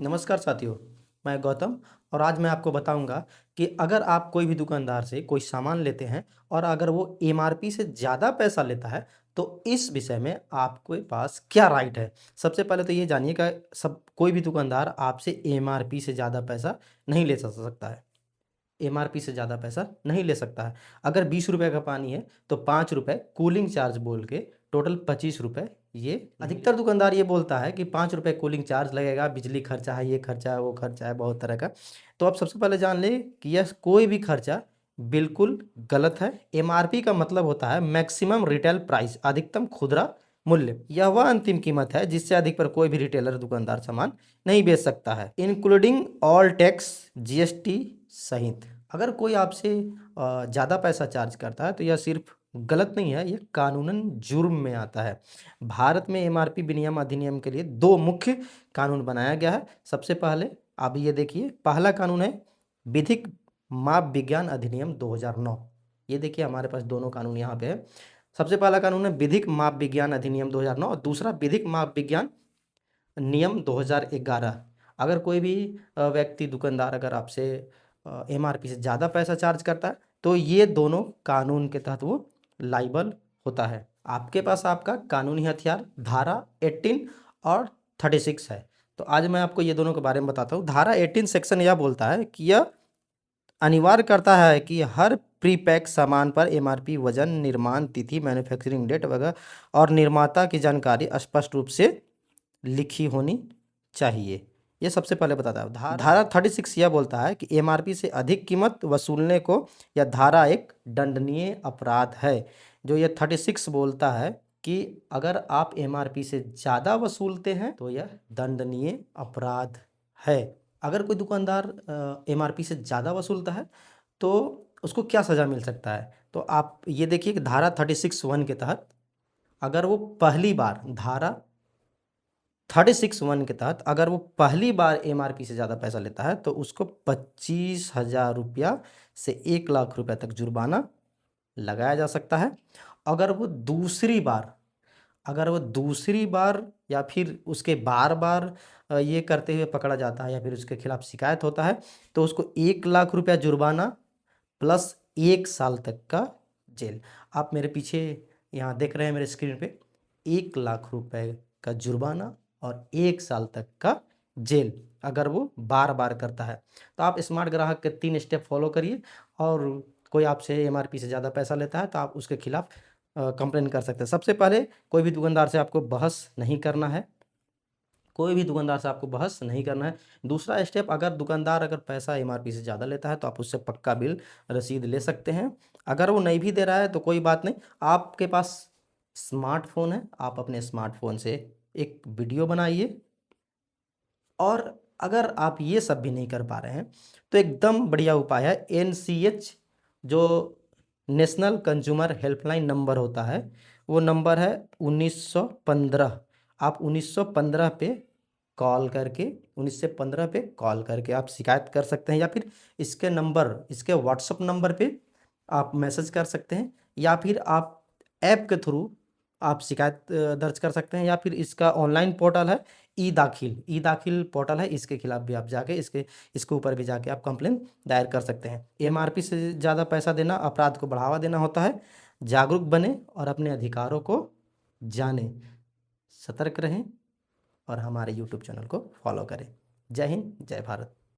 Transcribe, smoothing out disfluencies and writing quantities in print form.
नमस्कार साथियों, मैं गौतम और आज मैं आपको बताऊंगा कि अगर आप कोई भी दुकानदार से कोई सामान लेते हैं और अगर वो एमआरपी से ज़्यादा पैसा लेता है, तो इस विषय में आपके पास क्या राइट है। सबसे पहले तो ये जानिएगा, सब कोई भी दुकानदार आपसे एमआरपी से ज़्यादा पैसा नहीं ले सकता है। एमआरपी से ज़्यादा पैसा नहीं ले सकता है। अगर 20 रुपए का पानी है तो 5 रुपए कूलिंग चार्ज बोल के टोटल 25 रुपए ये अधिकतर दुकानदार ये बोलता है कि 5 रुपए कूलिंग चार्ज लगेगा, बिजली खर्चा है, ये खर्चा है, वो खर्चा है, बहुत तरह का। तो आप सबसे पहले जान लें कि यह कोई भी खर्चा बिल्कुल गलत है। एमआरपी का मतलब होता है मैक्सिमम रिटेल प्राइस, अधिकतम खुदरा मूल्य। यह वह अंतिम कीमत है जिससे अधिक पर कोई भी रिटेलर दुकानदार सामान नहीं बेच सकता है, इंक्लूडिंग ऑल टैक्स, जीएसटी सहित। अगर कोई आपसे ज़्यादा पैसा चार्ज करता है तो यह सिर्फ गलत नहीं है, यह कानूनन जुर्म में आता है। भारत में एमआरपी विनियम अधिनियम के लिए दो मुख्य कानून बनाया गया है। सबसे पहले आप ये देखिए, पहला कानून है विधिक माप विज्ञान अधिनियम 2009। ये देखिए हमारे पास दोनों कानून यहाँ पे है। सबसे पहला कानून है विधिक माप विज्ञान अधिनियम 2009 और दूसरा विधिक माप विज्ञान नियम 2011। अगर कोई भी व्यक्ति दुकानदार अगर आपसे एमआरपी से ज़्यादा पैसा चार्ज करता है तो ये दोनों कानून के तहत वो लाइबल होता है। आपके पास आपका कानूनी हथियार धारा 18 और 36 है। तो आज मैं आपको ये दोनों के बारे में बताता हूँ। धारा 18 सेक्शन यह बोलता है कि यह अनिवार्य करता है कि हर प्रीपैक सामान पर एमआरपी, वजन, निर्माण तिथि, मैन्युफैक्चरिंग डेट वगैरह और निर्माता की जानकारी स्पष्ट रूप से लिखी होनी चाहिए। ये सबसे पहले बताता है। धारा 36 यह बोलता है कि एमआरपी से अधिक कीमत वसूलने को यह धारा एक दंडनीय अपराध है। जो ये 36 बोलता है कि अगर आप एमआरपी से ज़्यादा वसूलते हैं तो यह दंडनीय अपराध है। अगर कोई दुकानदार एमआरपी से ज़्यादा वसूलता है तो उसको क्या सज़ा मिल सकता है। तो आप ये देखिए कि धारा 36(1) के तहत अगर वो पहली बार धारा 36(1) के तहत अगर वो पहली बार एमआरपी से ज़्यादा पैसा लेता है तो उसको 25,000 रुपया से 1 लाख रुपया तक जुर्माना लगाया जा सकता है। अगर वो दूसरी बार या फिर उसके बार बार ये करते हुए पकड़ा जाता है या फिर उसके खिलाफ शिकायत होता है तो उसको 1 लाख रुपया जुर्माना प्लस 1 साल तक का जेल। आप मेरे पीछे यहाँ देख रहे हैं मेरे स्क्रीन पे 1 लाख रुपए का जुर्माना और 1 साल तक का जेल अगर वो बार बार करता है। तो आप स्मार्ट ग्राहक के 3 स्टेप फॉलो करिए और कोई आपसे एमआरपी से ज़्यादा पैसा लेता है तो आप उसके खिलाफ कंप्लेन कर सकते हैं। सबसे पहले कोई भी दुकानदार से आपको बहस नहीं करना है। दूसरा स्टेप, अगर दुकानदार अगर पैसा एमआरपी से ज़्यादा लेता है तो आप उससे पक्का बिल रसीद ले सकते हैं। अगर वो नहीं भी दे रहा है तो कोई बात नहीं, आपके पास स्मार्टफोन है, आप अपने स्मार्टफोन से एक वीडियो बनाइए। और अगर आप ये सब भी नहीं कर पा रहे हैं तो एकदम बढ़िया उपाय है एनसीएच, जो नेशनल कंज्यूमर हेल्पलाइन नंबर होता है, वो नंबर है 1915। आप 1915 पे कॉल करके 1915 पे कॉल करके आप शिकायत कर सकते हैं या फिर इसके व्हाट्सएप नंबर पे आप मैसेज कर सकते हैं या फिर आप ऐप के थ्रू आप शिकायत दर्ज कर सकते हैं या फिर इसका ऑनलाइन पोर्टल है ई दाखिल पोर्टल है, इसके खिलाफ भी आप जाके इसके ऊपर भी जाके आप कंप्लेन दायर कर सकते हैं। एमआरपी से ज़्यादा पैसा देना अपराध को बढ़ावा देना होता है। जागरूक बने और अपने अधिकारों को जानें, सतर्क रहें और हमारे यूट्यूब चैनल को फॉलो करें। जय हिंद, जय भारत।